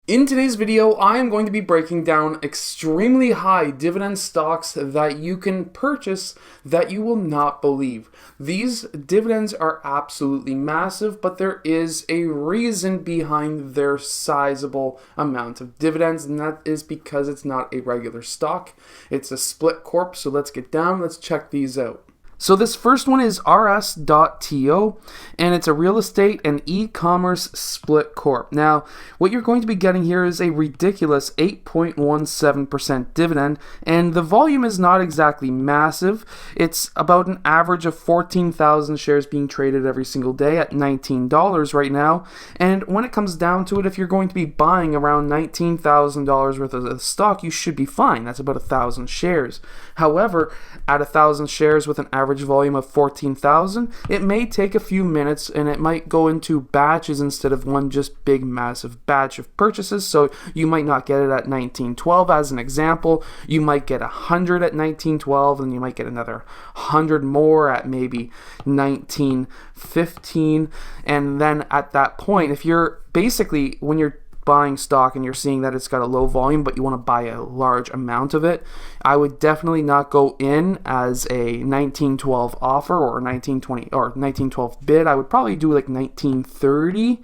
In today's video, I am going to be breaking down extremely high dividend stocks that you can purchase that you will not believe. These dividends are absolutely massive, but there is a reason behind their sizable amount of dividends, and that is because it's not a regular stock. It's a split corp, so let's get down, let's check these out. So this first one is RSTO, and it's a real estate and e-commerce split corp. Now, what you're going to be getting here is a ridiculous 8.17% dividend, and the volume is not exactly massive. It's about an average of 14,000 shares being traded every single day at $19 right now. And when it comes down to it, if you're going to be buying around $19,000 worth of the stock, you should be fine. That's about 1,000 shares. However, at 1,000 shares with an average volume of 14,000, it may take a few minutes and it might go into batches instead of one just big massive batch of purchases. So you might not get it at 1912 as an example. You might get 100 at 1912, and you might get another 100 more at maybe 1915. And then at that point, if you're basically, when you're buying stock and you're seeing that it's got a low volume but you want to buy a large amount of it, I would definitely not go in as a 1912 offer or 1920 or 1912 bid. I would probably do like 1930,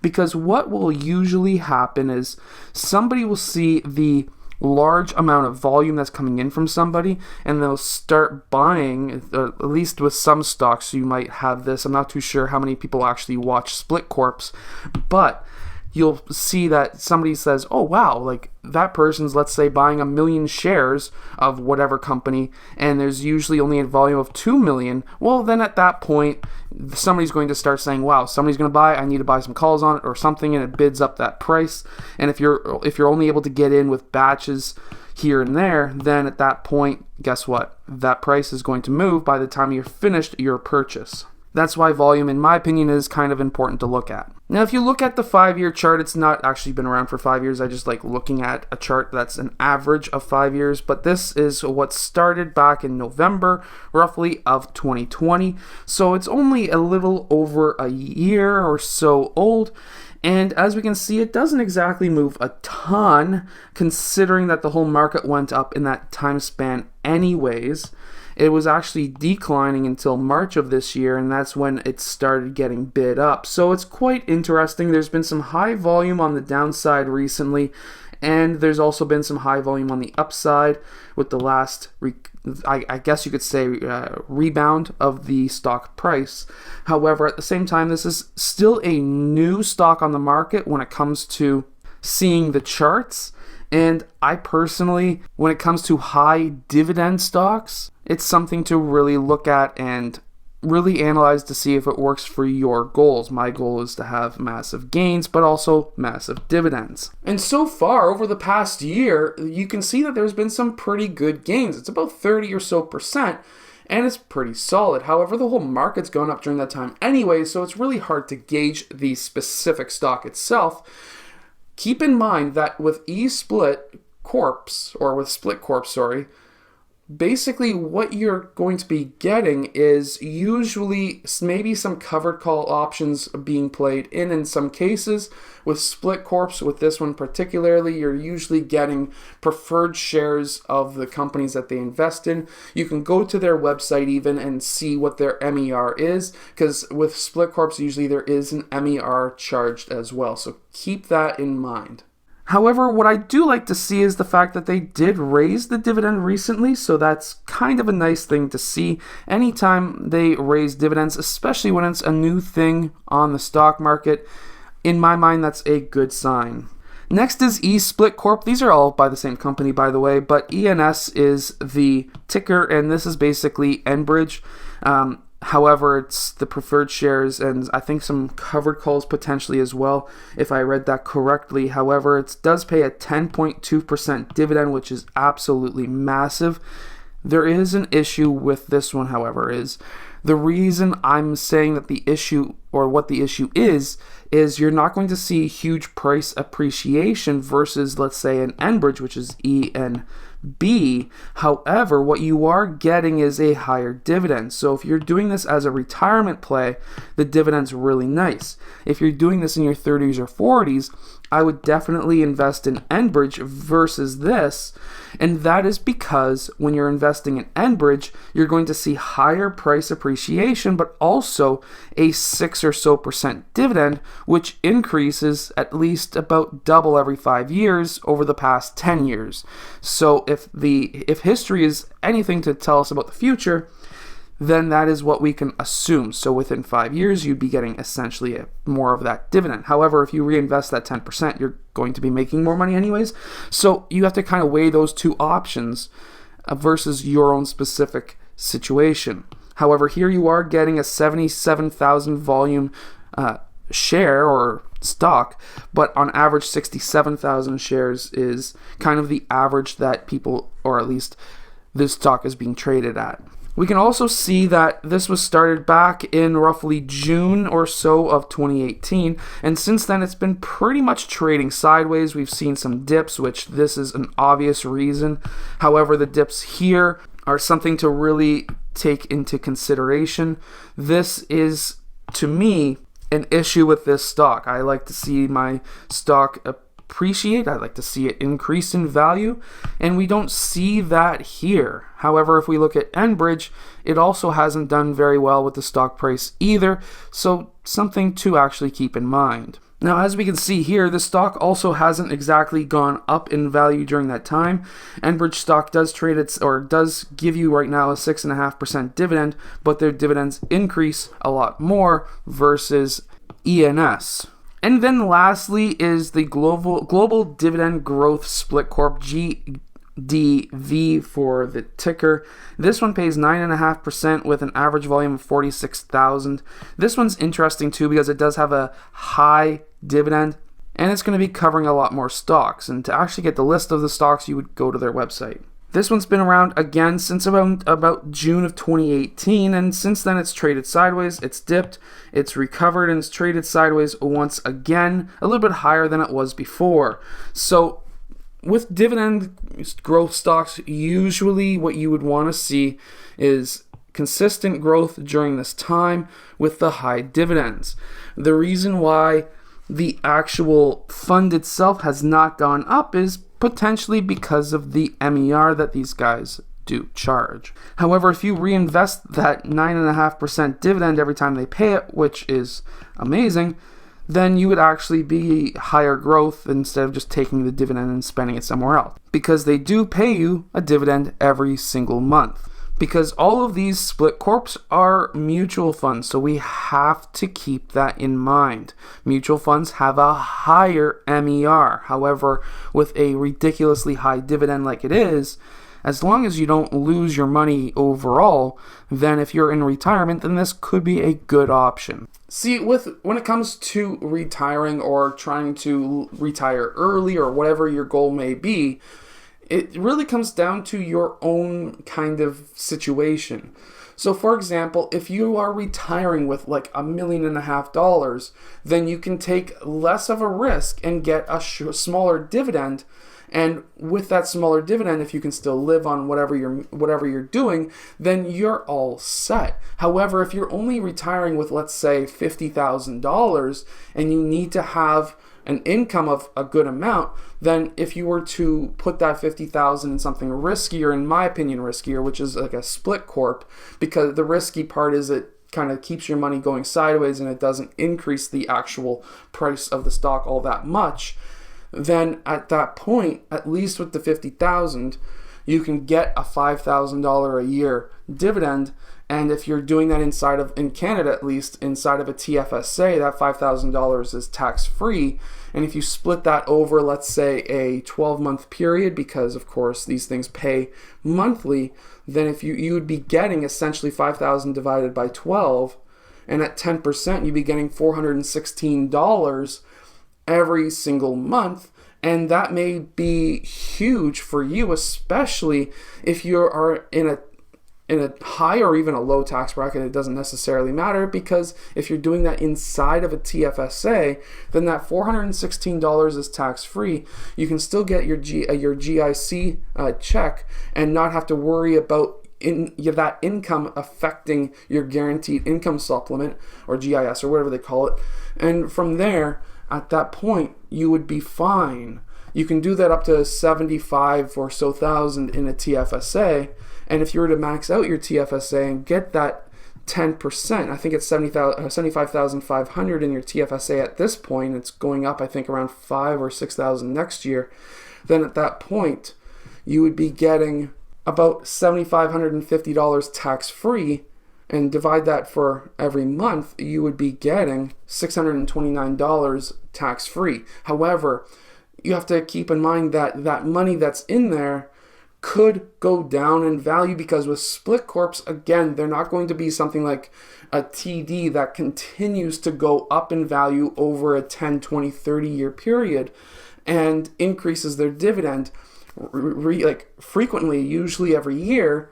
because what will usually happen is somebody will see the large amount of volume that's coming in from somebody, and they'll start buying, at least with some stocks you might have this. I'm not too sure how many people actually watch split corps, but you'll see that somebody says, oh wow, like that person's, let's say, buying 1 million shares of whatever company, and there's usually only a volume of 2 million. Well, then at that point, somebody's going to start saying, wow, somebody's going to buy, I need to buy some calls on it or something, and it bids up that price. And if you're only able to get in with batches here and there, then at that point, guess what? That price is going to move by the time you're finished your purchase. That's why volume, in my opinion, is kind of important to look at. Now, if you look at the 5-year chart, it's not actually been around for 5 years. I just like looking at a chart that's an average of 5 years. But this is what started back in November, roughly, of 2020. So it's only a little over a year or so old. And as we can see, it doesn't exactly move a ton, considering that the whole market went up in that time span anyways. It was actually declining until March of this year, and that's when it started getting bid up. So it's quite interesting. There's been some high volume on the downside recently, and there's also been some high volume on the upside with the last, I guess you could say, rebound of the stock price. However, at the same time, this is still a new stock on the market when it comes to seeing the charts. And I personally, when it comes to high dividend stocks, it's something to really look at and really analyze to see if it works for your goals. My goal is to have massive gains, but also massive dividends. And so far, over the past year, you can see that there's been some pretty good gains. It's about 30 or so percent, and it's pretty solid. However, the whole market's gone up during that time anyway, so it's really hard to gauge the specific stock itself. Keep in mind that with split corps, basically what you're going to be getting is usually maybe some covered call options being played in some cases. With split corps, with this one particularly, you're usually getting preferred shares of the companies that they invest in. You can go to their website even and see what their MER is, because with split corps usually there is an MER charged as well, so keep that in mind. However, what I do like to see is the fact that they did raise the dividend recently, so that's kind of a nice thing to see. Anytime they raise dividends, especially when it's a new thing on the stock market, in my mind, that's a good sign. Next is eSplit Corp. These are all by the same company, by the way, but ENS is the ticker, and this is basically Enbridge. However, it's the preferred shares and I think some covered calls potentially as well, if I read that correctly. However, it does pay a 10.2% dividend, which is absolutely massive. There is an issue with this one, however, is the reason I'm saying that the issue or what the issue is you're not going to see huge price appreciation versus, let's say, an Enbridge, which is ENB. However, what you are getting is a higher dividend. So if you're doing this as a retirement play, the dividend's really nice. If you're doing this in your 30s or 40s, I would definitely invest in Enbridge versus this, and that is because when you're investing in Enbridge, you're going to see higher price appreciation, but also a 6% or so dividend, which increases at least about double every 5 years over the past 10 years. So if history is anything to tell us about the future, then that is what we can assume. So within 5 years, you'd be getting essentially more of that dividend. However, if you reinvest that 10%, you're going to be making more money anyways. So you have to kind of weigh those two options versus your own specific situation. However, here you are getting a 77,000 volume share or stock, but on average 67,000 shares is kind of the average that people, or at least this stock is being traded at. We can also see that this was started back in roughly June or so of 2018, and since then it's been pretty much trading sideways. We've seen some dips, which this is an obvious reason. However, the dips here are something to really take into consideration. This is, to me, an issue with this stock. I like to see my stock appreciate. I'd like to see it increase in value, and we don't see that here. However, if we look at Enbridge, it also hasn't done very well with the stock price either, so something to actually keep in mind. Now, as we can see here, the stock also hasn't exactly gone up in value during that time. Enbridge stock does does give you right now a 6.5% dividend, but their dividends increase a lot more versus ENS. And then lastly is the Global Dividend Growth Split Corp, GDV for the ticker. This one pays 9.5% with an average volume of 46,000. This one's interesting too because it does have a high dividend, and it's going to be covering a lot more stocks. And to actually get the list of the stocks, you would go to their website. This one's been around again since about June of 2018, and since then it's traded sideways, it's dipped, it's recovered, and it's traded sideways once again, a little bit higher than it was before. So with dividend growth stocks, usually what you would want to see is consistent growth during this time with the high dividends. The reason why the actual fund itself has not gone up is potentially because of the MER that these guys do charge. However, if you reinvest that 9.5% dividend every time they pay it, which is amazing, then you would actually be higher growth instead of just taking the dividend and spending it somewhere else. Because they do pay you a dividend every single month. Because all of these split corps are mutual funds, so we have to keep that in mind. Mutual funds have a higher MER. However, with a ridiculously high dividend like it is, as long as you don't lose your money overall, then if you're in retirement, then this could be a good option. See, when it comes to retiring or trying to retire early or whatever your goal may be, it really comes down to your own kind of situation. So for example, if you are retiring with like $1.5 million, then you can take less of a risk and get a smaller dividend. And with that smaller dividend, if you can still live on whatever you're doing, then you're all set. However, if you're only retiring with, let's say, $50,000 and you need to have an income of a good amount, then if you were to put that $50,000 in something riskier, in my opinion riskier, which is like a split corp, because the risky part is it kind of keeps your money going sideways and it doesn't increase the actual price of the stock all that much, then at that point, at least with the $50,000, you can get a $5,000 a year dividend. And if you're doing that in Canada at least, inside of a TFSA, that $5,000 is tax-free. And if you split that over, let's say, a 12-month period, because of course these things pay monthly, then if you would be getting essentially $5,000 divided by 12, and at 10%, you'd be getting $416 every single month. And that may be huge for you, especially if you are in a in a high or even a low tax bracket, it doesn't necessarily matter, because if you're doing that inside of a TFSA, then that $416 is tax-free. You can still get your GIC check and not have to worry about that income affecting your guaranteed income supplement, or GIS, or whatever they call it. And from there, at that point, you would be fine. You can do that up to 75 or so thousand in a TFSA. And if you were to max out your TFSA and get that 10%, I think it's 75,500 in your TFSA at this point. It's going up, I think, around 5,000 or 6,000 next year. Then at that point, you would be getting about $7,550 tax-free, and divide that for every month, you would be getting $629 tax-free. However, you have to keep in mind that that money that's in there could go down in value, because with split corps, again, they're not going to be something like a TD that continues to go up in value over a 10, 20, 30 year period and increases their dividend frequently, usually every year.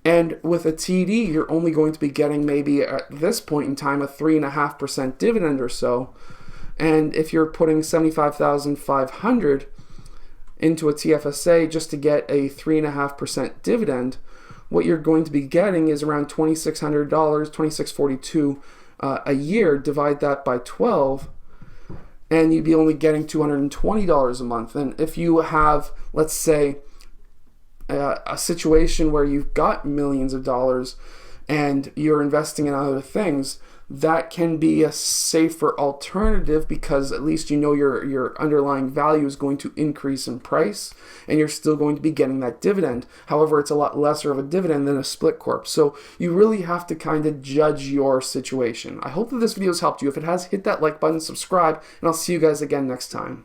And with a TD, you're only going to be getting maybe at this point in time a 3.5% dividend or so. And if you're putting 75,500 into a TFSA just to get a 3.5% dividend, what you're going to be getting is around $2,600, $2,642 a year. Divide that by 12, and you'd be only getting $220 a month. And if you have, let's say, a situation where you've got millions of dollars and you're investing in other things, that can be a safer alternative, because at least you know your underlying value is going to increase in price and you're still going to be getting that dividend. However, it's a lot lesser of a dividend than a split corp. So you really have to kind of judge your situation. I hope that this video has helped you. If it has, hit that like button, subscribe, and I'll see you guys again next time.